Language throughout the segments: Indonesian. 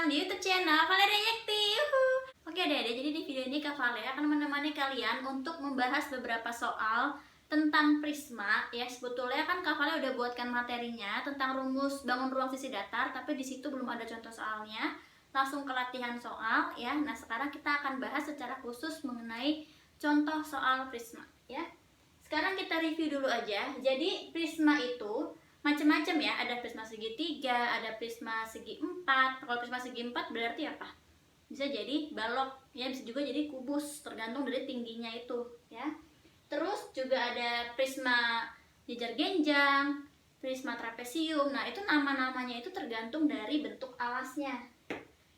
di YouTube channel Valeria Yekti. Oke deh, jadi di video ini Kak Valeria akan menemani kalian untuk membahas beberapa soal tentang prisma. Ya, sebetulnya kan Kak Valeria udah buatkan materinya tentang rumus bangun ruang sisi datar, tapi di situ belum ada contoh soalnya. Langsung ke latihan soal ya. Nah, sekarang kita akan bahas secara khusus mengenai contoh soal prisma ya. Sekarang kita review dulu aja. Jadi prisma itu macam-macam ya, ada prisma segitiga, ada prisma segi empat. Kalau prisma segi empat berarti apa? Bisa jadi balok ya, bisa juga jadi kubus, tergantung dari tingginya itu ya. Terus juga ada prisma jejar genjang, prisma trapesium. Nah, itu nama-namanya itu tergantung dari bentuk alasnya.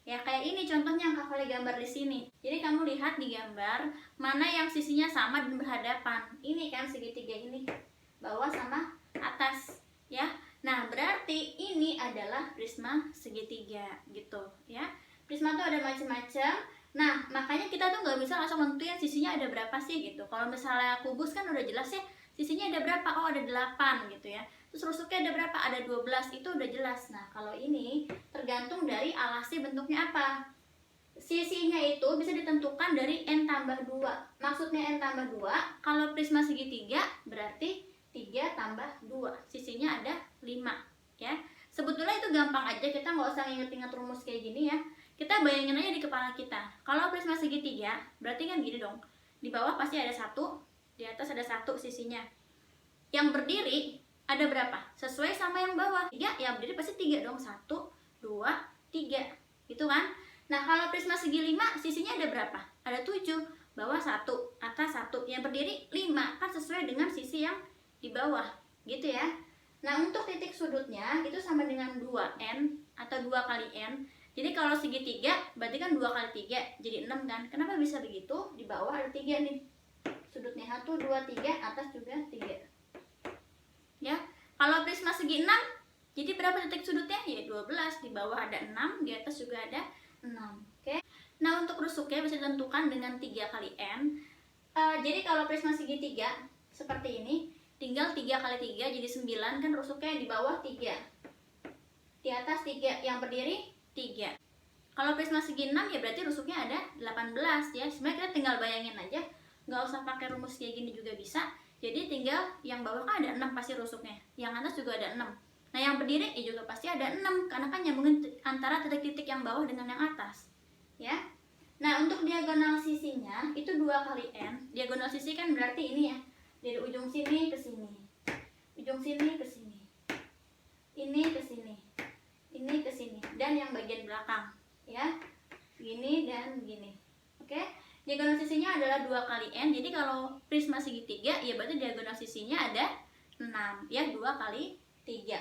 Ya, kayak ini contohnya yang Kak Vale gambar di sini. Jadi kamu lihat di gambar mana yang sisinya sama dan berhadapan. Ini kan segitiga ini, bawah sama atas ya. Nah, berarti ini adalah prisma segitiga gitu ya. Prisma tuh ada macam-macam. Nah, makanya kita tuh nggak bisa langsung nentuin sisinya ada berapa sih gitu. Kalau misalnya kubus kan udah jelas ya, sisinya ada berapa? Oh, ada 8 gitu ya. Terus rusuknya ada berapa? Ada 12, itu udah jelas. Nah, kalau ini tergantung dari alasnya bentuknya apa. Sisinya itu bisa ditentukan dari n tambah 2. Maksudnya n tambah 2, kalau prisma segitiga berarti 3 tambah 2. Sisinya ada 5 ya. Sebetulnya itu gampang aja, kita nggak usah inget-inget rumus kayak gini ya. Kita bayangin aja di kepala kita. Kalau prisma segitiga berarti kan gini dong. Di bawah pasti ada 1, di atas ada 1 sisinya. Yang berdiri ada berapa? Sesuai sama yang bawah. 3, yang berdiri pasti 3 dong. 1, 2, 3. Gitu kan? Nah, kalau prisma segi 5 sisinya ada berapa? Ada 7. Bawah 1, atas 1. Yang berdiri 5. Kan sesuai dengan sisi yang di bawah. Gitu ya. Nah, untuk titik sudutnya itu sama dengan 2n atau 2 kali n. Jadi kalau segitiga berarti kan 2 kali 3 jadi 6 kan. Kenapa bisa begitu? Di bawah ada 3 nih. Sudutnya 1, 2, 3, atas juga 3. Ya. Kalau prisma segi 6 jadi berapa titik sudutnya? Ya 12. Di bawah ada 6, di atas juga ada 6. Oke. Nah, untuk rusuknya bisa ditentukan dengan 3 kali n. Jadi kalau prisma segitiga seperti ini, tinggal 3 kali 3 jadi 9 kan, rusuknya di bawah 3. Di atas 3, yang berdiri 3. Kalau prisma segi 6 ya berarti rusuknya ada 18 ya. Sebenarnya kita tinggal bayangin aja, nggak usah pakai rumus kayak gini juga bisa. Jadi tinggal yang bawah kan ada 6 pasti rusuknya, yang atas juga ada 6. Nah, yang berdiri ya juga pasti ada 6 karena kan nyambungin antara titik-titik yang bawah dengan yang atas ya. Nah, untuk diagonal sisinya itu 2 kali n. Diagonal sisi kan berarti ini ya, dari ujung sini ke sini, ujung sini ke sini, ini ke sini, ini ke sini, dan yang bagian belakang ya, gini dan gini. Oke, diagonal sisinya adalah 2 kali n. Jadi kalau prisma segitiga ya berarti diagonal sisinya ada 6 ya, 2 kali 3.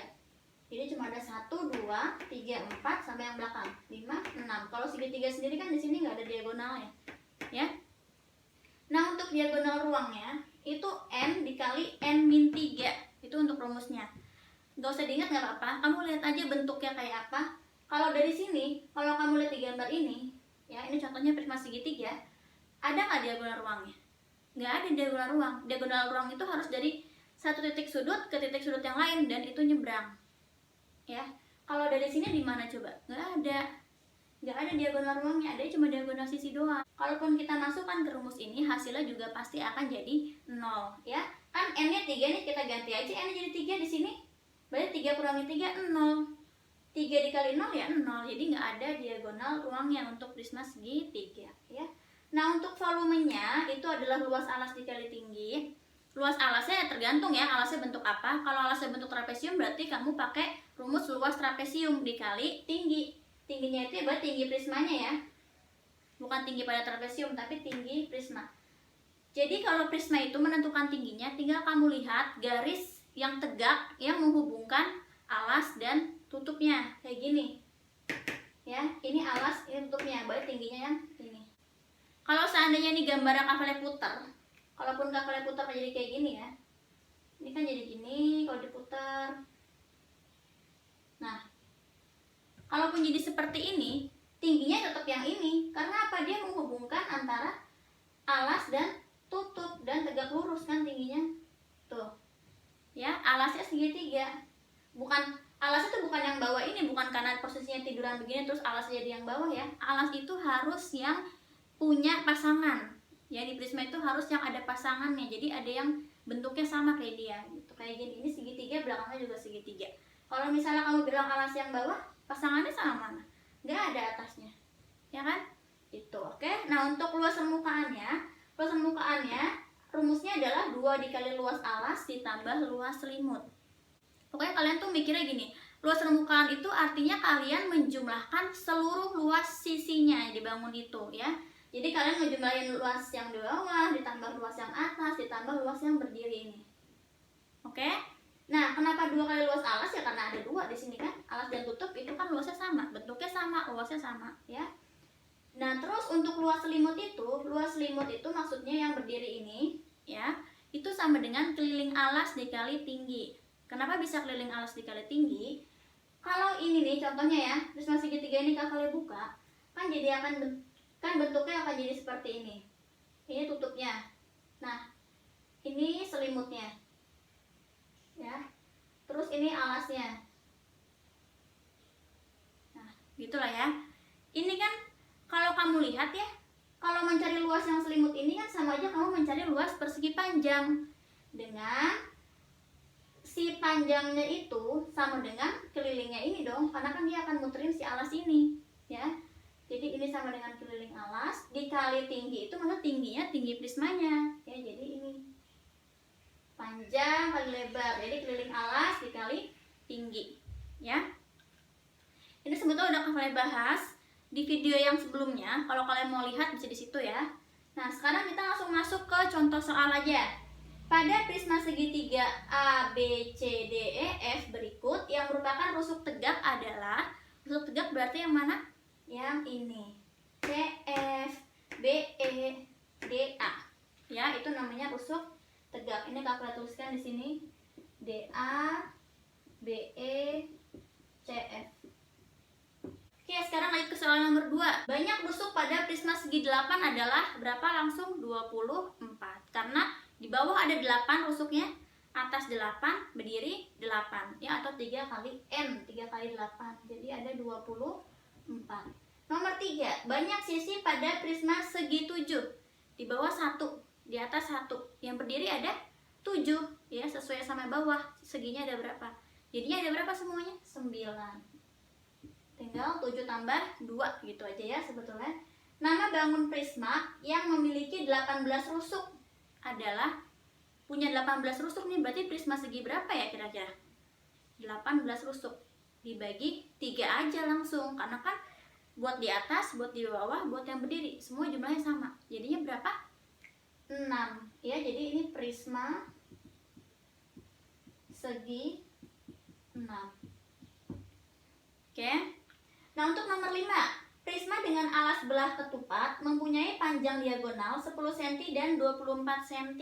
Jadi cuma ada 1, 2, 3, 4 sampai yang belakang 5, 6. Kalau segitiga sendiri kan di sini nggak ada diagonalnya ya. Nah, untuk diagonal ruangnya itu n dikali n-3. Itu untuk rumusnya. Nggak usah diingat, nggak apa-apa. Kamu lihat aja bentuknya kayak apa. Kalau dari sini, kalau kamu lihat di gambar ini, ya ini contohnya prisma segitiga, ada nggak diagonal ruangnya? Nggak ada diagonal ruang. Diagonal ruang itu harus dari satu titik sudut ke titik sudut yang lain dan itu nyebrang. Ya, kalau dari sini di mana coba? Nggak ada diagonal ruangnya, ada cuma diagonal sisi doang. Kalaupun kita masukkan ke rumus ini, hasilnya juga pasti akan jadi 0 ya. Kan n-nya 3 nih, kita ganti aja n jadi 3 di sini. Berarti 3 kurangi 3 0. 3 dikali 0 ya 0. Jadi nggak ada diagonal ruangnya untuk prisma segitiga ya. Nah, untuk volumenya itu adalah luas alas dikali tinggi. Luas alasnya tergantung ya, alasnya bentuk apa. Kalau alasnya bentuk trapesium berarti kamu pakai rumus luas trapesium dikali tinggi. Tingginya itu berarti tinggi prismanya ya. Bukan tinggi pada trapesium, tapi tinggi prisma. Jadi kalau prisma itu menentukan tingginya, tinggal kamu lihat garis yang tegak yang menghubungkan alas dan tutupnya. Kayak gini. Ya, ini alas, ini tutupnya. Berarti tingginya yang ini. Kalau seandainya ini gambarnya Kak Vale putar, kalaupun Kak Vale putar jadi kayak gini ya. Ini kan jadi gini kalau diputar. Nah, kalaupun jadi seperti ini, tingginya tetap yang ini. Karena apa? Dia menghubungkan antara alas dan tutup dan tegak lurus kan tingginya. Tuh. Ya, alasnya segitiga. Bukan, alasnya tuh bukan yang bawah ini, bukan karena posisinya tiduran begini terus alas jadi yang bawah ya. Alas itu harus yang punya pasangan. Ya, di prisma itu harus yang ada pasangannya. Jadi ada yang bentuknya sama kayak dia gitu. Kayak gini, ini segitiga, belakangnya juga segitiga. Kalau misalnya kamu bilang alas yang bawah, pasangannya sama mana? Nggak ada atasnya. Ya kan? Itu, oke. Nah, untuk luas permukaannya rumusnya adalah 2 dikali luas alas ditambah luas selimut. Pokoknya kalian tuh mikirnya gini, luas permukaan itu artinya kalian menjumlahkan seluruh luas sisinya yang dibangun itu ya. Jadi kalian ngejumlahin luas yang di bawah ditambah luas yang atas ditambah luas yang berdiri ini. Oke? Nah, kenapa 2 kali luas alas? Ya karena ada 2 di sini kan. Alas dan tutup itu kan luasnya sama, bentuknya sama, luasnya sama ya. Nah, terus untuk luas selimut itu maksudnya yang berdiri ini ya, itu sama dengan keliling alas dikali tinggi. Kenapa bisa keliling alas dikali tinggi? Kalau ini nih contohnya ya, prisma segitiga ini kalian buka, kan jadi kan bentuknya akan jadi seperti ini. Ini tutupnya. Nah, ini selimutnya. Ya. Terus ini alasnya. Nah, gitulah ya. Ini kan kalau kamu lihat ya, kalau mencari luas yang selimut ini kan sama aja kamu mencari luas persegi panjang. Dengan si panjangnya itu sama dengan kelilingnya ini dong, karena kan dia akan muterin si alas ini, ya. Jadi ini sama dengan keliling alas dikali tinggi, itu maksudnya tingginya tinggi prismanya, ya. Jadi ini panjang kali lebar, jadi keliling alas dikali tinggi, ya. Ini sebetulnya udah kalian bahas di video yang sebelumnya. Kalau kalian mau lihat bisa di situ ya. Nah, sekarang kita langsung masuk ke contoh soal aja. Pada prisma segitiga A, B, C, D, E, F berikut yang merupakan rusuk tegak adalah, rusuk tegak berarti yang mana? Yang ini. C, F, B, E, D, A. Ya, itu namanya rusuk tegak. Ini kakak tuliskan di sini. D, A, B, E, C, F. Oke, sekarang lanjut ke soal nomor 2. Banyak rusuk pada prisma segi 8 adalah berapa? Langsung 24. Karena di bawah ada 8 rusuknya, atas 8, berdiri 8. Ya, atau 3 kali N, 3 kali 8. Jadi ada 24. Nomor 3. Banyak sisi pada prisma segi 7. Di bawah 1, di atas 1. Yang berdiri ada 7. Ya, sesuai sama bawah. Seginya ada berapa? Jadinya ada berapa semuanya? 9. Tinggal 7 tambah 2 gitu aja ya sebetulnya. Nama bangun prisma yang memiliki 18 rusuk adalah, punya 18 rusuk nih, berarti prisma segi berapa ya kira-kira? 18 rusuk dibagi 3 aja langsung, karena kan buat di atas, buat di bawah, buat yang berdiri semua jumlahnya sama. Jadinya berapa? 6 ya. Jadi ini prisma segi 6. Oke. Nah, untuk nomor 5, prisma dengan alas belah ketupat mempunyai panjang diagonal 10 cm dan 24 cm.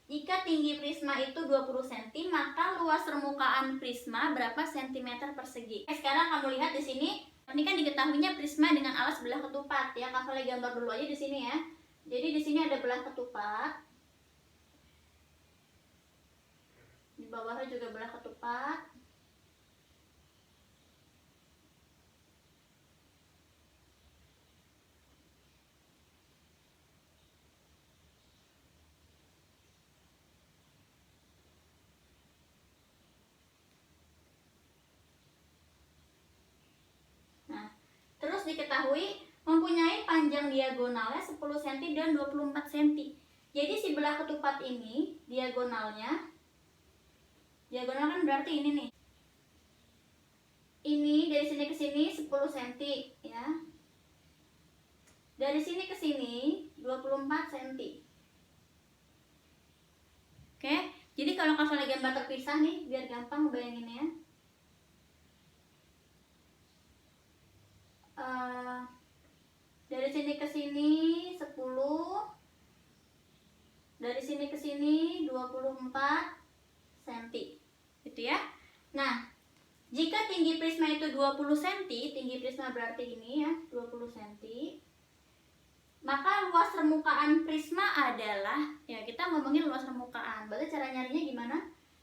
Jika tinggi prisma itu 20 cm, maka luas permukaan prisma berapa cm persegi? Sekarang kamu lihat di sini, ini kan diketahuinya prisma dengan alas belah ketupat ya. Kakak gambar dulu aja di sini ya. Jadi di sini ada belah ketupat. Di bawahnya juga belah ketupat. Diketahui mempunyai panjang diagonalnya 10 cm dan 24 cm. Jadi si belah ketupat ini diagonal kan berarti ini nih. Ini dari sini ke sini 10 cm ya. Dari sini ke sini 24 cm. Oke, jadi kalau kalian gambar terpisah nih biar gampang bayanginnya. Dari sini ke sini 10, dari sini ke sini 24 cm gitu ya. Nah, jika tinggi prisma itu 20 cm, tinggi prisma berarti ini ya 20 cm, maka luas permukaan prisma adalah, ya kita ngomongin luas permukaan, berarti cara nyarinya gimana?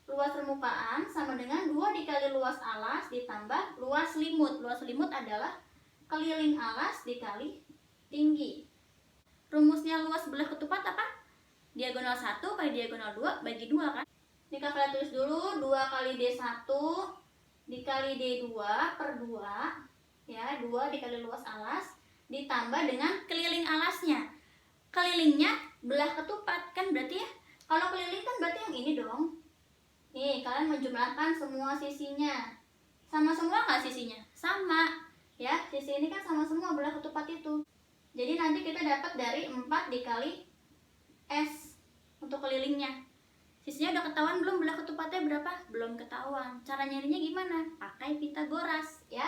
luas permukaan sama dengan 2 dikali luas alas ditambah luas selimut. Luas selimut adalah keliling alas dikali tinggi. Rumusnya luas belah ketupat apa? Diagonal 1 kali diagonal 2 bagi 2 kan? Ini kakak tulis dulu, 2 kali D1 dikali D2 per 2, ya, 2 dikali luas alas ditambah dengan keliling alasnya. Kelilingnya belah ketupat kan berarti ya, kalau keliling kan berarti yang ini dong. Nih, kalian menjumlahkan semua sisinya. Sama semua nggak sisinya? Sama. Ya, sisi ini kan sama semua belah ketupat itu. Jadi nanti kita dapat dari 4 dikali S untuk kelilingnya. Sisinya udah ketahuan belum belah ketupatnya berapa? Belum ketahuan. Cara nyarinya gimana? Pakai Pitagoras, ya.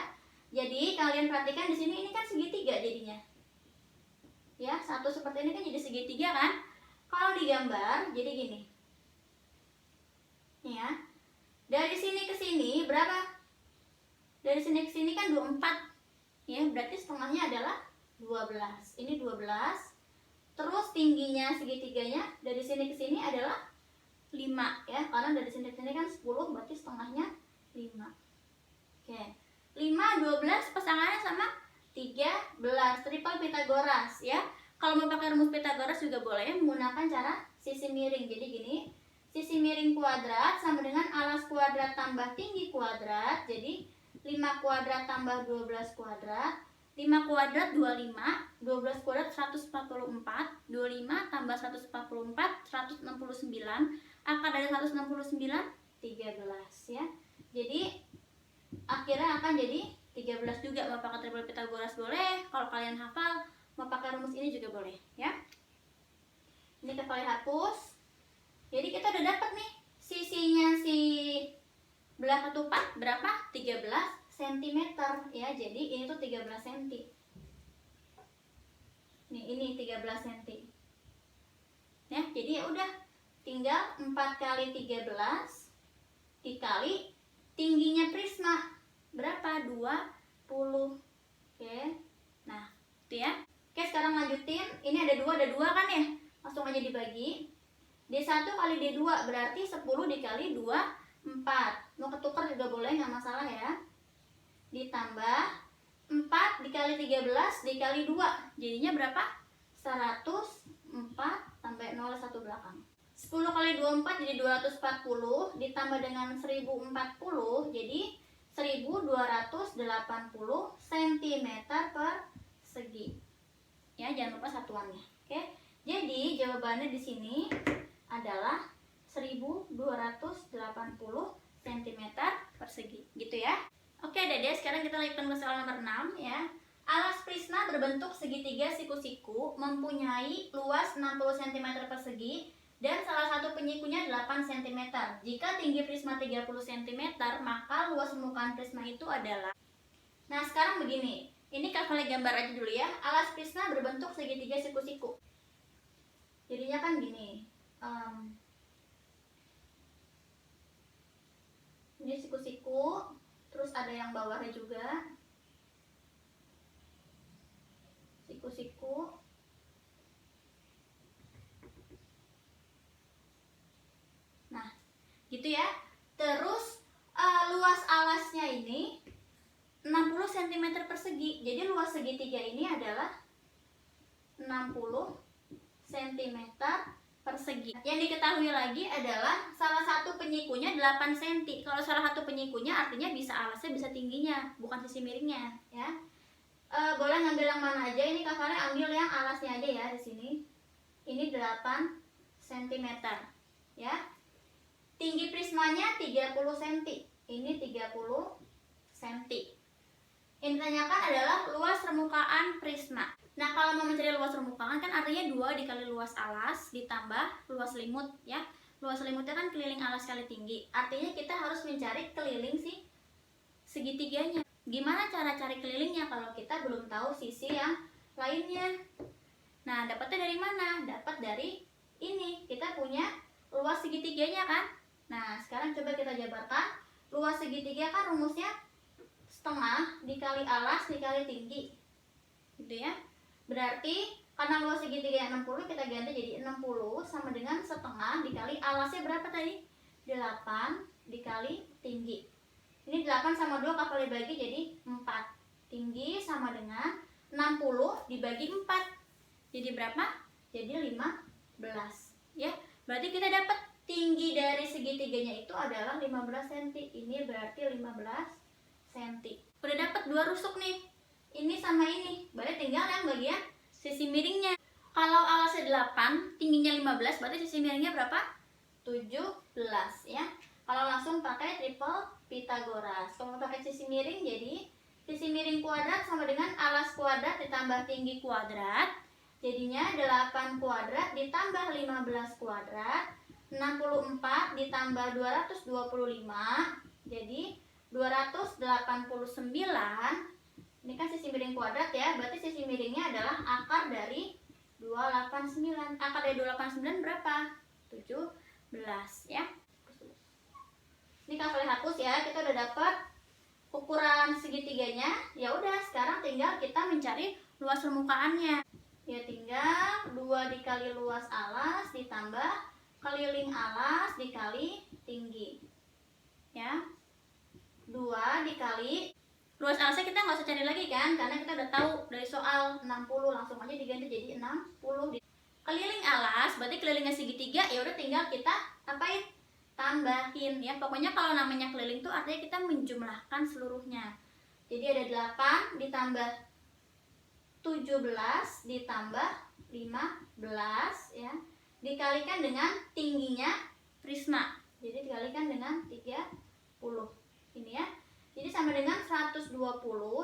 Jadi kalian perhatikan di sini ini kan segitiga jadinya. Ya, satu seperti ini kan jadi segitiga kan? Kalau digambar jadi gini. Nih ya. Dari sini ke sini berapa? Dari sini ke sini kan 24. Ya, berarti setengahnya adalah 12. Ini 12. Terus tingginya segitiganya dari sini ke sini adalah 5 ya. Karena dari sini ke sini kan 10, berarti setengahnya 5. Oke. 5 12 pasangannya sama 13. Triple Pitagoras ya. Kalau mau pakai rumus Pitagoras juga boleh menggunakan cara sisi miring. Jadi gini, sisi miring kuadrat sama dengan alas kuadrat tambah tinggi kuadrat. Jadi 5 kuadrat tambah 12 kuadrat. 5 kuadrat 25, 12 kuadrat 144, 25 tambah 144, 169. Akar dari 169 13 ya. Jadi akhirnya akan jadi 13 juga. Mau pakai triple Pitagoras boleh, kalau kalian hafal mau pakai rumus ini juga boleh ya. Ini kita kalian hapus. Jadi kita udah dapat nih sisinya si belah ketupat berapa? 13 cm ya. Jadi ini tuh 13 cm. Nih ini 13 cm. Ya, jadi ya udah tinggal 4 kali 13 dikali tingginya prisma berapa? 20. Oke. Nah, itu ya. Oke, sekarang lanjutin. Ini ada 2 kan ya? Langsung aja dibagi. D1 kali D2 berarti 10 dikali 2 4. Mau ketukar juga boleh, nggak masalah ya. Ditambah 4 dikali 13 dikali 2. Jadinya berapa? 104 tambah 0 1 belakang. 10 kali 24 jadi 240 ditambah dengan 1040 jadi 1280 cm persegi. Ya, jangan lupa satuannya. Oke. Jadi jawabannya di sini adalah 1280 cm persegi. Gitu ya. Oke, Dede, sekarang kita lanjutkan ke soal nomor 6 ya. Alas prisma berbentuk segitiga siku-siku mempunyai luas 60 cm persegi dan salah satu penyikunya 8 cm. Jika tinggi prisma 30 cm, maka luas permukaan prisma itu adalah. Nah, sekarang begini. Ini kakak gambar aja dulu ya. Alas prisma berbentuk segitiga siku-siku. Jadinya kan gini. Ini siku-siku, terus ada yang bawahnya juga. Siku-siku. Nah, gitu ya. Terus luas alasnya ini 60 cm persegi. Jadi luas segitiga ini adalah 60 cm persegi. Yang diketahui lagi adalah salah satu penyikunya 8 cm. Kalau salah satu penyikunya artinya bisa alasnya bisa tingginya, bukan sisi miringnya ya. Boleh ngambil yang mana aja. Ini kakaknya ambil yang alasnya aja ya di sini. Ini 8 cm ya. Tinggi prismanya 30 cm. Ini 30 cm. Yang ditanyakan adalah luas permukaan prisma. Nah, kalau mau mencari luas permukaan kan artinya 2 dikali luas alas ditambah luas selimut ya. Luas selimutnya kan keliling alas kali tinggi. Artinya kita harus mencari keliling si segitiganya. Gimana cara cari kelilingnya kalau kita belum tahu sisi yang lainnya? Nah, dapatnya dari mana? Dapat dari ini. Kita punya luas segitiganya kan? Nah, sekarang coba kita jabarkan. Luas segitiga kan rumusnya setengah dikali alas dikali tinggi. Gitu ya. Berarti karena luas segitiga 60 kita ganti jadi 60 sama dengan setengah dikali alasnya berapa tadi? 8 dikali tinggi. Ini 8 sama 2 Kak Vale bagi jadi 4. Tinggi sama dengan 60 dibagi 4. Jadi berapa? Jadi 15. Ya, berarti kita dapat tinggi dari segitiganya itu adalah 15 cm. Ini berarti 15 cm. Udah dapat 2 rusuk nih. Ini sama ini. Berarti tinggal yang bagian sisi miringnya. Kalau alasnya 8, tingginya 15, berarti sisi miringnya berapa? 17 ya. Kalau langsung pakai triple Pythagoras. Kalau pakai sisi miring, jadi sisi miring kuadrat sama dengan alas kuadrat ditambah tinggi kuadrat. Jadinya 8 kuadrat ditambah 15 kuadrat. 64 ditambah 225. Jadi 289. Ini kan sisi miring kuadrat ya. Berarti sisi miringnya adalah akar dari 289. Akar dari 289 berapa? 17 ya. Ini Kak Vale hapus ya. Kita udah dapat ukuran segitiganya. Ya udah, sekarang tinggal kita mencari luas permukaannya. Ya tinggal 2 dikali luas alas ditambah keliling alas dikali tinggi. Ya. 2 dikali luas alasnya kita nggak usah cari lagi kan, karena kita udah tahu dari soal 60, langsung aja diganti jadi 60. Keliling alas berarti kelilingnya segitiga, ya udah tinggal kita apain? Tambahin ya. Pokoknya kalau namanya keliling tuh artinya kita menjumlahkan seluruhnya. Jadi ada 8 ditambah 17 ditambah 15 ya, dikalikan dengan tingginya prisma. Jadi dikalikan dengan 30. Ini ya. Jadi sama dengan 120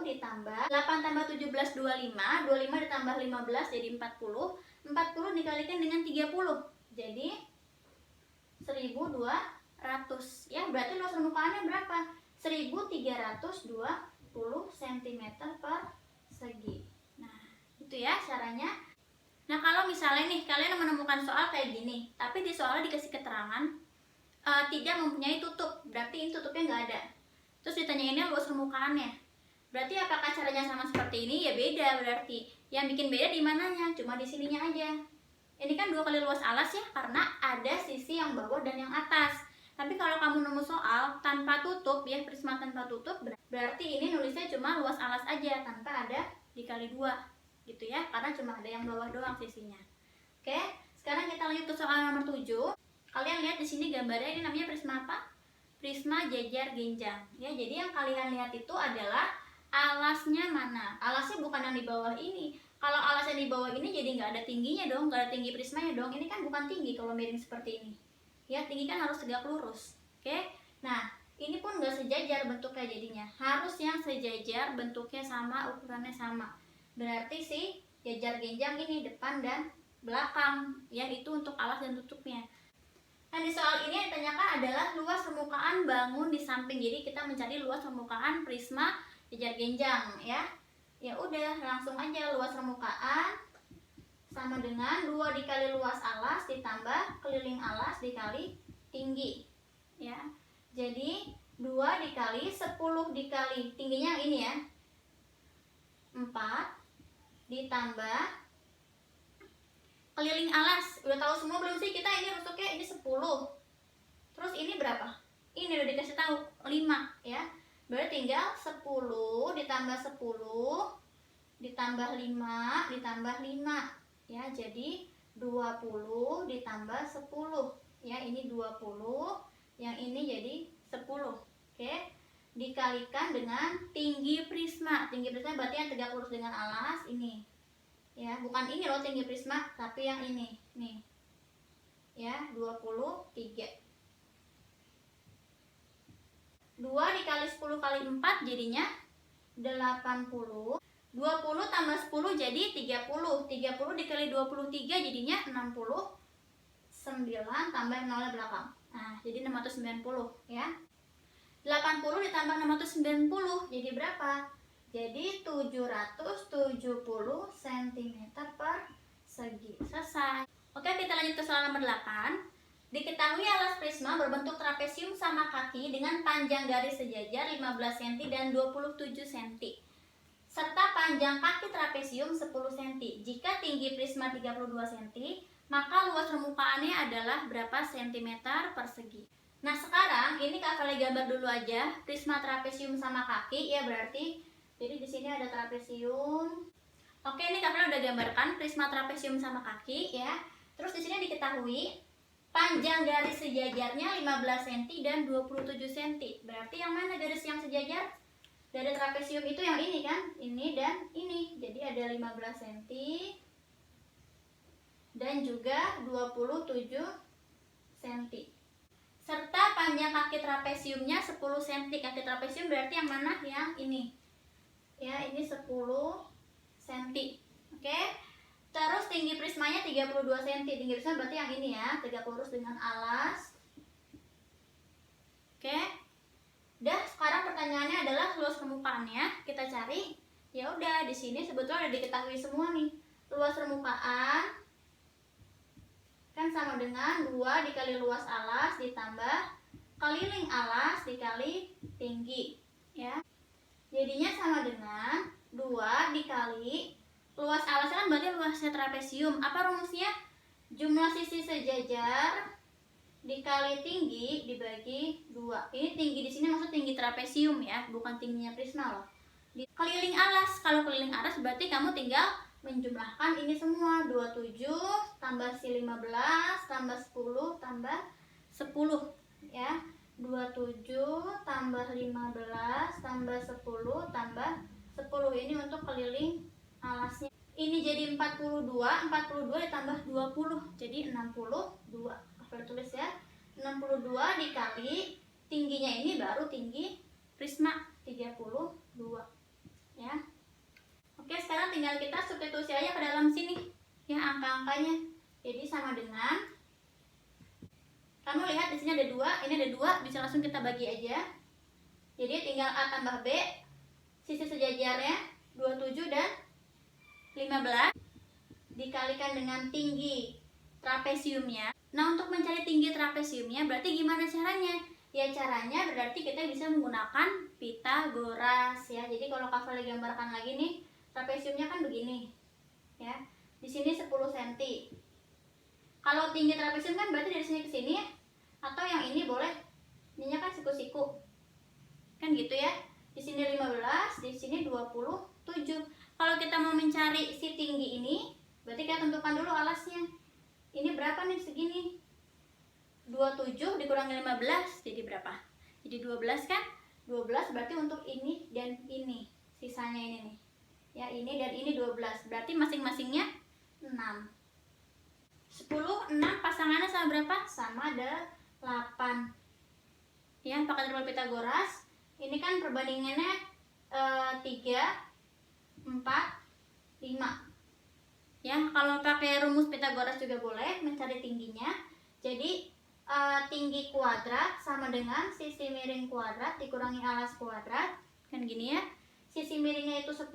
ditambah 8 tambah 17 25, 25 ditambah 15 jadi 40. 40 dikalikan dengan 30. Jadi 1200 ya. Berarti luas permukaannya berapa? 1320 cm persegi. Nah, itu ya caranya. Nah, kalau misalnya nih kalian menemukan soal kayak gini, tapi di soalnya dikasih keterangan tidak mempunyai tutup, berarti ini tutupnya nggak ada. Terus ditanyainnya luas permukaannya. Berarti apakah caranya sama seperti ini? Ya beda berarti. Yang bikin beda di mananya? Cuma di sininya aja. Ini kan 2 kali luas alas ya, karena ada sisi yang bawah dan yang atas. Tapi kalau kamu nemu soal tanpa tutup ya, prisma tanpa tutup, berarti ini nulisnya cuma luas alas aja tanpa ada dikali 2 gitu ya, karena cuma ada yang bawah doang sisinya. Oke, sekarang kita lanjut ke soal nomor 7. Kalian lihat di sini gambarnya, ini namanya prisma apa? Prisma jajar genjang ya. Jadi yang kalian lihat itu adalah alasnya mana? Alasnya bukan yang di bawah ini. Kalau alasnya di bawah ini jadi nggak ada tingginya dong, nggak ada tinggi prismanya dong. Ini kan bukan tinggi kalau miring seperti ini. Ya, tinggi kan harus tegak lurus. Oke. Nah, ini pun nggak sejajar bentuknya jadinya. Harus yang sejajar, bentuknya sama, ukurannya sama. Berarti si jajar genjang ini depan dan belakang. Ya, itu untuk alas dan tutupnya. Nah, di soal ini yang ditanyakan adalah luas permukaan bangun di samping. Jadi kita mencari luas permukaan prisma jajar genjang ya. Ya udah, langsung aja luas permukaan sama dengan 2 dikali luas alas ditambah keliling alas dikali tinggi ya. Jadi 2 dikali 10 dikali tingginya yang ini ya, 4 ditambah keliling alas. Udah tahu semua belum sih kita ini rusuknya? Ini 10. Terus ini berapa? Ini udah dikasih tahu 5 ya. Berarti tinggal 10 ditambah 10 ditambah 5 ditambah 5 ya. Jadi 20 ditambah 10 ya. Ini 20, yang ini jadi 10. Oke. Dikalikan dengan tinggi prisma. Tinggi prisma berarti yang tegak lurus dengan alas ini. Ya, bukan ini loh tinggi prisma, tapi yang ini. Nih. Ya, 23. 2 dikali 10 kali 4 jadinya 80. 20 tambah 10 jadi 30. 30 dikali 23 jadinya 69 tambah 0 belakang. Nah, jadi 690 ya. 80 ditambah 690 jadi berapa? Jadi 770 cm persegi. Selesai. Oke, kita lanjut ke soal nomor 8. Diketahui alas prisma berbentuk trapesium sama kaki dengan panjang garis sejajar 15 cm dan 27 cm. Serta panjang kaki trapesium 10 cm. Jika tinggi prisma 32 cm, maka luas permukaannya adalah berapa cm persegi? Nah sekarang ini Kak Vale gambar dulu aja prisma trapesium sama kaki ya, berarti jadi di sini ada trapesium. Oke, ini Kak Vale udah gambarkan prisma trapesium sama kaki ya. Terus di sini diketahui panjang garis sejajarnya 15 cm dan 27 cm. Berarti yang mana garis yang sejajar? Dari trapesium itu yang ini kan? Ini dan ini. Jadi ada 15 cm dan juga 27 cm. Serta panjang kaki trapesiumnya 10 cm. Kaki trapesium berarti yang mana? Yang ini. Ya, ini 10 cm. Oke. Terus tinggi prismanya 32 cm. Tinggi prisma berarti yang ini ya, tegak lurus dengan alas. Oke. Dah, sekarang pertanyaannya adalah luas permukaannya. Kita cari. Ya udah, di sini sebetulnya udah diketahui semua nih. Luas permukaan kan sama dengan 2 dikali luas alas ditambah keliling alas dikali tinggi, ya. Jadinya sama dengan 2 dikali luas alasnya kan berarti luasnya trapesium. Apa rumusnya? Jumlah sisi sejajar dikali tinggi dibagi 2. Ini tinggi di sini maksud tinggi trapesium ya, bukan tingginya prisma loh. Keliling alas, kalau keliling alas berarti kamu tinggal menjumlahkan ini semua. 27 tambah si 15 tambah 10 tambah 10 ya. 27 tambah 15 tambah 10 tambah 10. Ini untuk keliling alasnya. Ini jadi 42 ditambah 20 jadi 62. Kita tulis ya, 62 dikali tingginya ini baru tinggi prisma 32 ya. Oke, sekarang tinggal kita substitusi aja ke dalam sini ya angka-angkanya. Jadi sama dengan, kamu lihat di sini ada 2, ini ada 2, bisa langsung kita bagi aja. Jadi tinggal A tambah B, sisi sejajarnya 27 dan 15 dikalikan dengan tinggi trapesiumnya. Nah, untuk mencari tinggi trapesiumnya berarti gimana caranya? Ya caranya berarti kita bisa menggunakan Pythagoras ya. Jadi kalau Kak Vale gambarkan lagi nih, trapesiumnya kan begini. Ya. Di sini 10 cm. Kalau tinggi trapesium kan berarti dari sini ke sini ya. Atau yang ini boleh. Ininya kan siku-siku. Kan gitu ya. Di sini 15, di sini 27. Kalau kita mau mencari si tinggi ini, berarti kita tentukan dulu alasnya. Ini berapa nih segini? 27 dikurangi 15 jadi berapa? Jadi 12 kan? 12 berarti untuk ini dan ini. Sisanya ini nih. Ya, ini dan ini 12. Berarti masing-masingnya 6. 10, 6 pasangannya sama berapa? Sama ada 8. Ya, pakai triple Pythagoras. Ini kan perbandingannya 3, 4, 5. Ya, kalau pakai rumus Pythagoras juga boleh mencari tingginya. Jadi tinggi kuadrat sama dengan sisi miring kuadrat dikurangi alas kuadrat. Kan gini ya. Sisi miringnya itu 10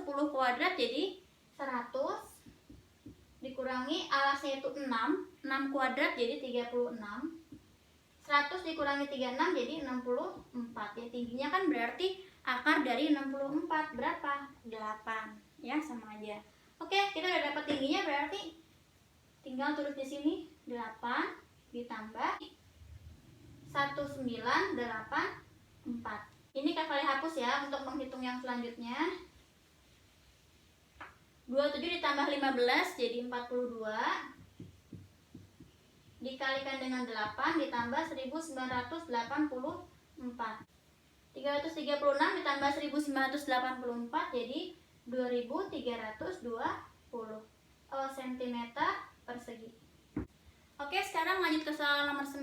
kuadrat jadi 100 dikurangi alasnya itu 6 kuadrat jadi 36. 100 dikurangi 36 jadi 64. Ya, tingginya kan berarti akar dari 64 berapa? 8. Ya, sama aja. Oke, kita udah dapat tingginya berarti tinggal tulis di sini 8 ditambah 1984. Ini Kak Vale hapus ya untuk menghitung yang selanjutnya. 27 ditambah 15 jadi 42 dikalikan dengan 8 ditambah 1984. 336 ditambah 1984 jadi 2320 cm persegi. Oke, sekarang lanjut ke soal nomor 9.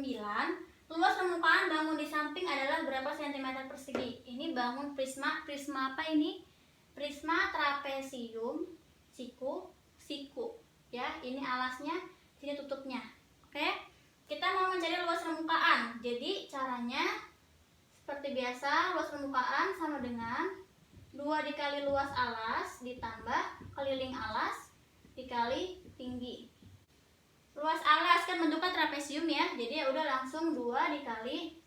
Luas permukaan bangun di samping adalah berapa cm persegi? Ini bangun prisma. Prisma apa ini? Prisma trapesium siku. Ya, ini alasnya, sini tutupnya. Oke, kita mau mencari luas permukaan. Jadi caranya seperti biasa, luas permukaan sama dengan 2 dikali luas alas ditambah keliling alas dikali tinggi. Luas alas kan bentuknya trapesium ya. Jadi ya udah langsung 2 dikali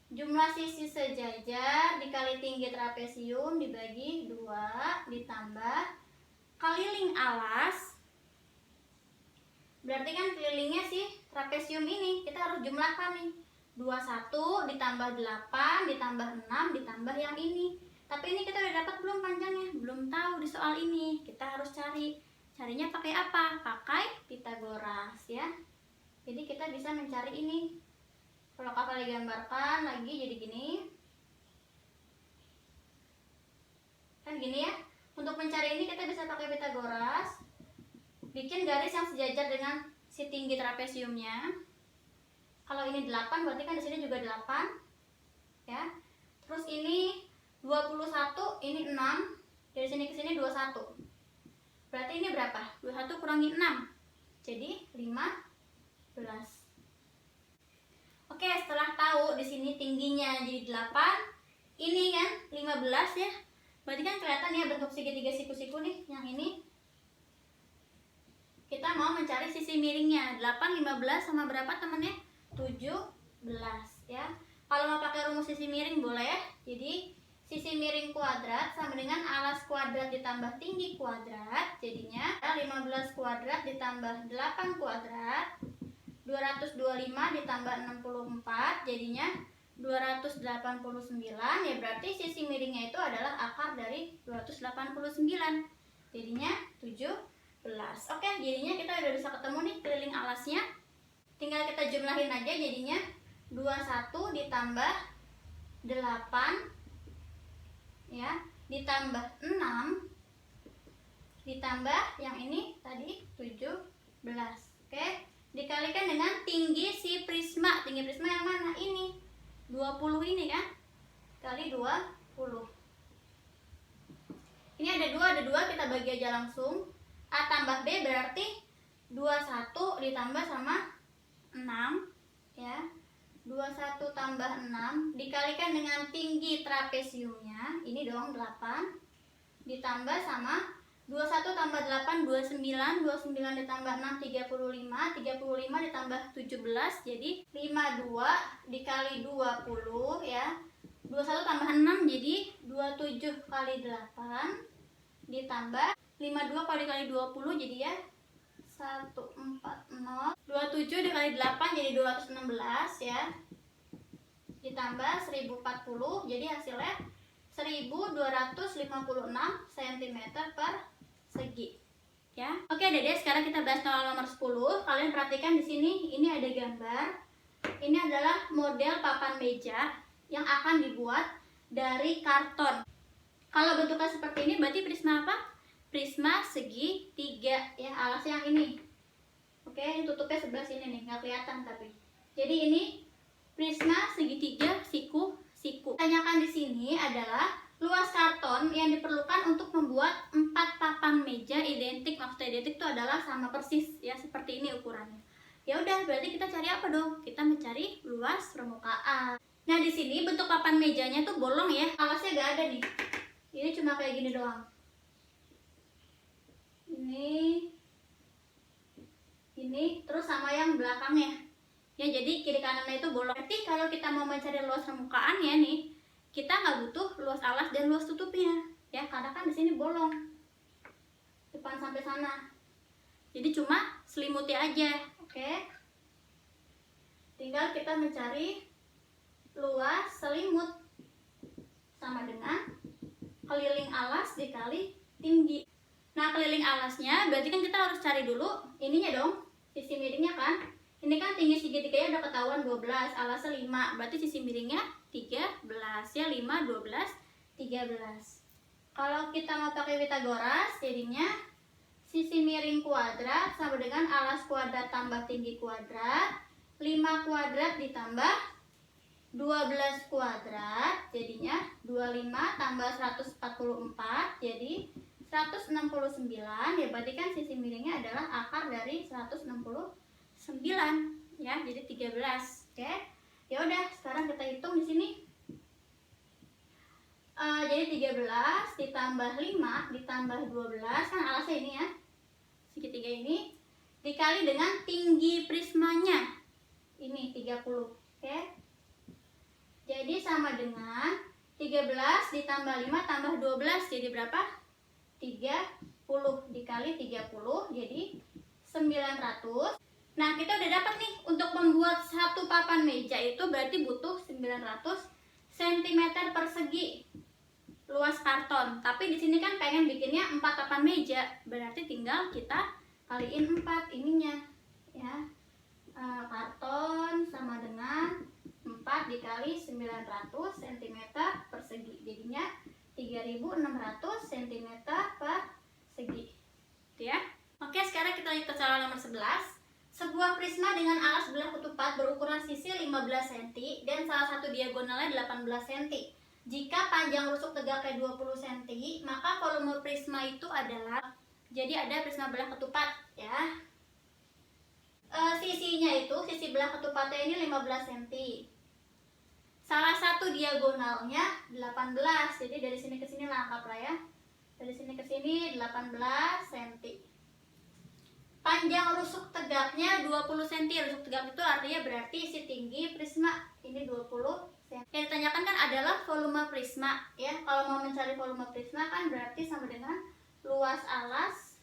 jumlah sisi sejajar dikali tinggi trapesium dibagi 2 ditambah keliling alas. Berarti kan kelilingnya sih trapesium ini kita harus jumlahkan nih. 2 21 ditambah 8 ditambah 6 ditambah yang ini. Tapi ini kita udah dapat belum panjangnya? Belum tahu di soal ini. Kita harus cari. Carinya pakai apa? Pakai Pitagoras ya. Jadi kita bisa mencari ini. Kalau kakak gambarkan lagi jadi gini. Kan gini ya. Untuk mencari ini kita bisa pakai Pitagoras. Bikin garis yang sejajar dengan si tinggi trapesiumnya. Kalau ini 8 berarti kan di sini juga 8. Ya. Terus ini 21, ini 6. Dari sini ke sini 21. Berarti ini berapa? 21 kurangi 6. Jadi 15. Oke, setelah tahu di sini tingginya jadi 8, ini kan 15 ya. Berarti kan kelihatan ya bentuk segitiga siku-siku nih, yang ini. Kita mau mencari sisi miringnya. 8, 15 sama berapa temennya? 17 ya. Kalau mau pakai rumus sisi miring boleh. Jadi sisi miring kuadrat sama dengan alas kuadrat ditambah tinggi kuadrat. Jadinya 15 kuadrat ditambah 8 kuadrat. 225 ditambah 64 jadinya 289. Ya berarti sisi miringnya itu adalah akar dari 289. Jadinya 17. Oke, jadinya kita udah bisa ketemu nih keliling alasnya. Tinggal kita jumlahin aja jadinya 21 ditambah 8 ya, ditambah 6 ditambah yang ini tadi 17. Oke, dikalikan dengan tinggi si prisma. Tinggi prisma yang mana? Ini 20 ini kan, kali 20. Ini ada 2, kita bagi aja langsung. A tambah B berarti 21 ditambah sama 6 ya. 21 tambah 6 dikalikan dengan tinggi trapesiumnya, ini dong 8, ditambah sama 21 tambah 8 29, 29 ditambah 6 35, 35 ditambah 17 jadi 52 dikali 20 ya. 21 tambah 6 jadi 27 kali 8 ditambah 52 kali 20 jadi ya 140. 27 dikali 8 jadi 216 ya. Ditambah 1040 jadi hasilnya 1256 cm per segi. Ya. Oke, Dede, sekarang kita bahas soal nomor 10. Kalian perhatikan di sini, ini ada gambar. Ini adalah model papan meja yang akan dibuat dari karton. Kalau bentuknya seperti ini berarti prisma apa? Prisma segi 3 ya, alasnya yang ini. Oke, ini tutupnya sebelah sini nih, nggak kelihatan tapi. Jadi ini prisma segitiga siku-siku. Tanyakan di sini adalah luas karton yang diperlukan untuk membuat 4 papan meja identik. Maksudnya identik itu adalah sama persis ya, seperti ini ukurannya. Ya udah, berarti kita cari apa dong? Kita mencari luas permukaan. Nah, di sini bentuk papan mejanya tuh bolong ya. Alasnya nggak ada nih. Ini cuma kayak gini doang. Ini terus sama yang belakangnya ya, jadi kiri kanannya itu bolong. Berarti kalau kita mau mencari luas permukaan ya nih, kita nggak butuh luas alas dan luas tutupnya ya, karena kan di sini bolong depan sampai sana, jadi cuma selimuti aja. Oke, tinggal kita mencari luas selimut sama dengan keliling alas dikali tinggi. Nah, keliling alasnya berarti kan kita harus cari dulu ininya dong, sisi miringnya kan. Ini kan tinggi segitiganya udah ketahuan 12, alasnya 5, berarti sisi miringnya 13 ya, 5, 12, 13. Kalau kita mau pakai Pitagoras, jadinya sisi miring kuadrat sama dengan alas kuadrat tambah tinggi kuadrat, 5 kuadrat ditambah 12 kuadrat, jadinya 25 tambah 144, jadi 169 ya, berarti kan sisi miringnya adalah akar dari 169 ya, jadi 13. Oke. Ya udah, sekarang kita hitung di sini. Jadi 13 ditambah 5 ditambah 12 kan alasnya ini ya. Segitiga ini dikali dengan tinggi prismanya. Ini 30. Oke. Jadi sama dengan 13 ditambah 5 tambah 12 jadi berapa? 30 dikali 30 jadi 900 Nah, kita udah dapat nih untuk membuat satu papan meja itu berarti butuh 900 cm persegi luas karton. Tapi di sini kan pengen bikinnya 4 papan meja, berarti tinggal kita kaliin 4 ininya ya. Karton sama dengan 4 dikali 900 cm persegi, jadinya 3600 cm persegi itu ya. Oke, sekarang kita lanjut ke soal nomor 11. Sebuah prisma dengan alas sebelah ketupat berukuran sisi 15 cm dan salah satu diagonalnya 18 cm. Jika panjang rusuk tegaknya 20 cm, maka volume prisma itu adalah, jadi ada prisma belah ketupat ya. Sisinya itu, sisi belah ketupatnya ini 15 cm. Salah satu diagonalnya 18. Jadi dari sini ke sini lengkap lah ya. Dari sini ke sini 18 cm. Panjang rusuk tegaknya 20 cm. Rusuk tegak itu artinya berarti isi tinggi prisma ini 20 cm. Yang ditanyakan kan adalah volume prisma ya. Kalau mau mencari volume prisma kan berarti sama dengan luas alas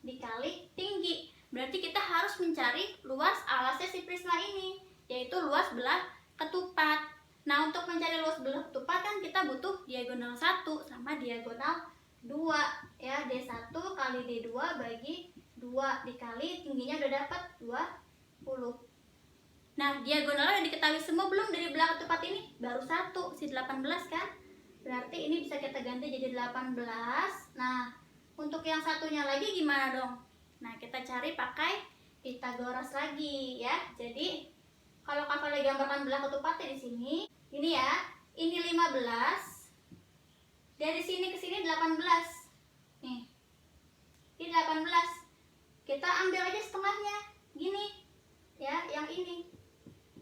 dikali tinggi. Berarti kita harus mencari luas alasnya si prisma ini, yaitu luas belah ketupat. Nah, untuk mencari luas belah ketupat kan kita butuh diagonal 1 sama diagonal 2 ya. D1 kali D2 bagi 2 dikali tingginya udah dapat 20. Nah, diagonalnya udah diketahui semua belum dari belah ketupat ini? Baru 1, si 18 kan? Berarti ini bisa kita ganti jadi 18. Nah, untuk yang satunya lagi gimana dong? Nah, kita cari pakai Pythagoras lagi ya. Jadi, kalau Kak gambarkan belah ketupatnya di sini, ini ya, ini 15. Dari sini ke sini 18. Nih. Ini 18. Kita ambil aja setengahnya, gini ya, yang ini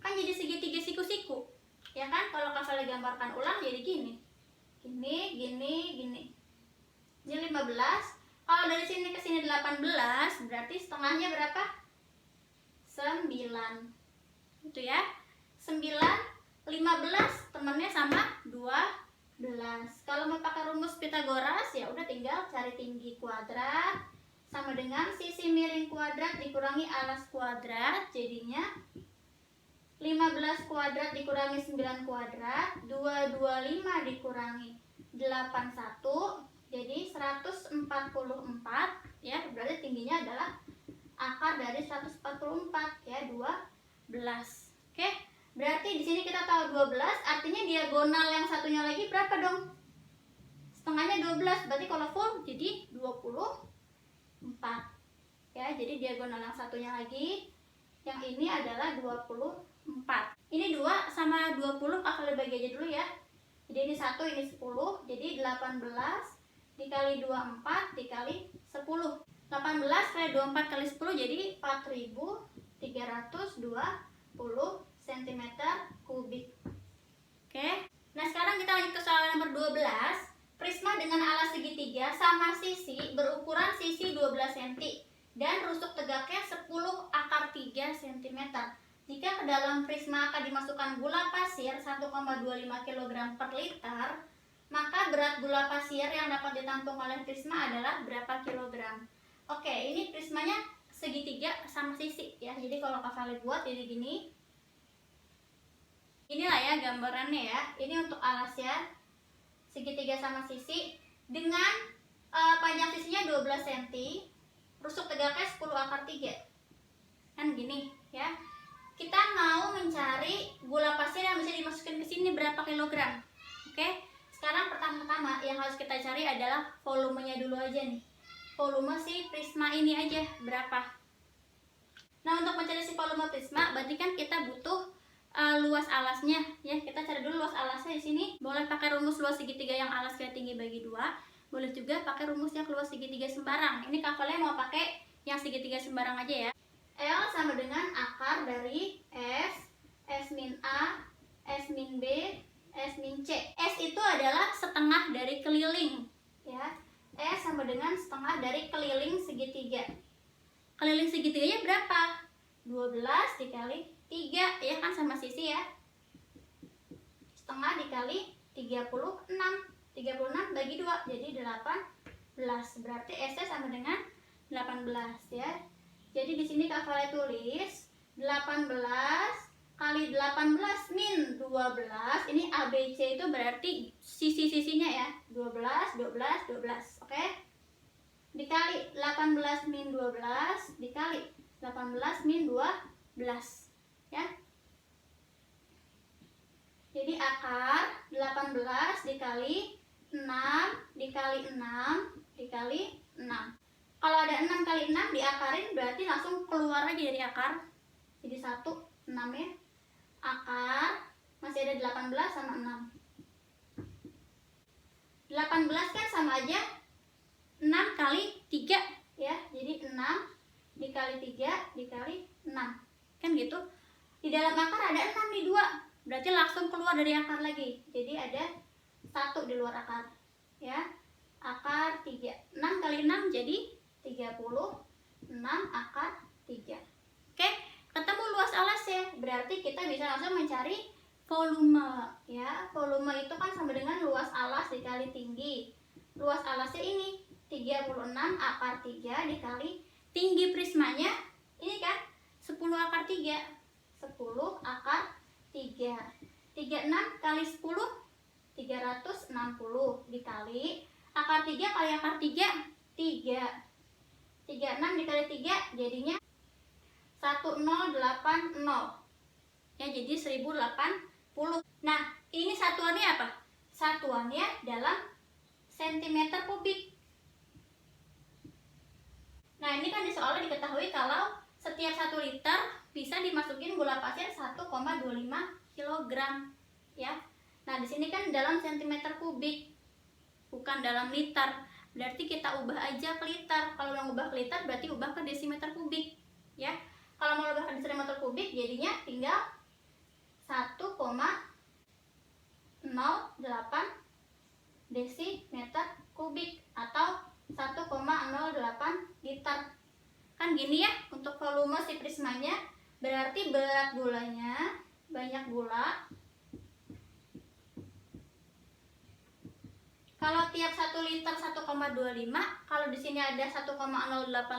kan jadi segitiga siku-siku ya kan. Kalau Kak gambarkan ulang jadi gini, gini, gini, gini. Ini 15. Kalau dari sini ke sini 18, berarti setengahnya berapa? 9 itu ya. 9, 15 temennya sama 12. Kalau mau pakai rumus Pythagoras ya udah tinggal cari tinggi kuadrat sama dengan sisi miring kuadrat dikurangi alas kuadrat, jadinya 15 kuadrat dikurangi 9 kuadrat, 225 dikurangi 81, jadi 144 ya. Berarti tingginya adalah akar dari 144 ya, 12. Oke, berarti di sini kita tahu 12, artinya diagonal yang satunya lagi berapa dong? Setengahnya 12, berarti kalau full jadi 24 ya. Jadi diagonal yang satunya lagi, yang ini adalah 24. Ini 2 sama 20 Kak bagi aja dulu ya. Jadi ini 1, ini 10, jadi 18 dikali 24 dikali 10. 18 kali 24 kali 10 jadi 4320 cm kubik. Oke. Nah, sekarang kita lanjut ke soal nomor 12. Prisma dengan alas segitiga sama sisi berukuran sisi 12 cm dan rusuk tegaknya 10 akar 3 cm. Jika ke dalam prisma akan dimasukkan gula pasir 1,25 kg per liter, maka berat gula pasir yang dapat ditampung oleh prisma adalah berapa kilogram? Oke, ini prismanya segitiga sama sisi ya. Jadi kalau Kak buat jadi gini. Inilah ya gambarannya ya. Ini untuk alas ya. Segitiga sama sisi dengan panjang sisinya 12 cm, rusuk tegaknya 10 akar 3. Kan gini ya. Kita mau mencari gula pasir yang bisa dimasukkan ke sini berapa kilogram. Oke. Sekarang pertama-tama yang harus kita cari adalah volumenya dulu aja nih. Volume si prisma ini aja berapa. Nah, untuk mencari si volume prisma berarti kan kita butuh luas alasnya ya. Kita cari dulu luas alasnya di sini. Boleh pakai rumus luas segitiga yang alasnya tinggi bagi 2. Boleh juga pakai rumus yang luas segitiga sembarang. Ini Kak mau pakai yang segitiga sembarang aja ya. L sama dengan akar dari S min A, S min B, S min C. S itu adalah setengah dari keliling ya. S sama dengan setengah dari keliling segitiga. Keliling segitiganya berapa? 12 dikali 3 ya kan, sama sisi ya. Setengah dikali 36. 36 bagi 2 jadi 18. Berarti S-nya sama dengan 18 ya. Jadi di sini Kak Vale tulis 18 kali 18 min 12. Ini ABC itu berarti sisi-sisinya ya. 12, 12, 12. Oke? Dikali 18 min 12 dikali 18 min 12. Ya. Jadi akar 18 dikali 6 dikali 6 dikali 6. Kalau ada 6 kali 6 diakarin berarti langsung keluar aja dari akar. Jadi 1, 6 ya. Akar masih ada 18 sama 6. 18 kan sama aja 6 kali 3 ya. Jadi 6 dikali 3 dikali 6. Kan gitu. Di dalam akar ada 6 nih 2. Berarti langsung keluar dari akar lagi. Jadi ada 1 di luar akar. Ya. Akar 3. 6 kali 6 jadi 36 akar 3. Oke, ketemu luas alasnya. Berarti kita bisa langsung mencari volume. Ya, volume itu kan sama dengan luas alas dikali tinggi. Luas alasnya ini 36 akar 3 dikali tinggi prismanya. Ini kan 10 akar 3. 10 akar 3. 36 kali 10 360 dikali akar 3 kali akar 3 3. 36 dikali 3 jadinya 1080. Ya, jadi 1080. Nah, ini satuannya apa? Satuannya dalam sentimeter kubik. Nah, ini kan di soalnya diketahui kalau setiap 1 liter bisa dimasukin gula pasir 1,25 kg. Ya. Nah, di sini kan dalam sentimeter kubik, bukan dalam liter. Berarti kita ubah aja ke liter. Kalau mau ubah ke liter berarti ubah ke desimeter kubik. Ya. Kalau mau ubah ke desimeter kubik jadinya tinggal 1,08 desimeter kubik atau 1,08 liter. Kan gini ya untuk volume si prismanya. Berarti berat gulanya, banyak gula. Kalau tiap 1 liter 1,25, kalau di sini ada 1,08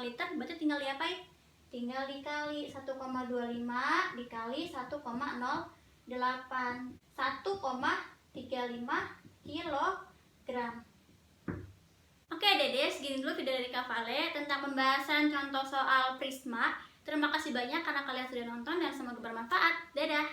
liter, berarti tinggal diapain? Tinggal dikali 1,25 dikali 1,08. 1,35 kilogram. Oke Dede, segini dulu video dari Kak Vale tentang pembahasan contoh soal prisma. Terima kasih banyak karena kalian sudah nonton dan semoga bermanfaat. Dadah!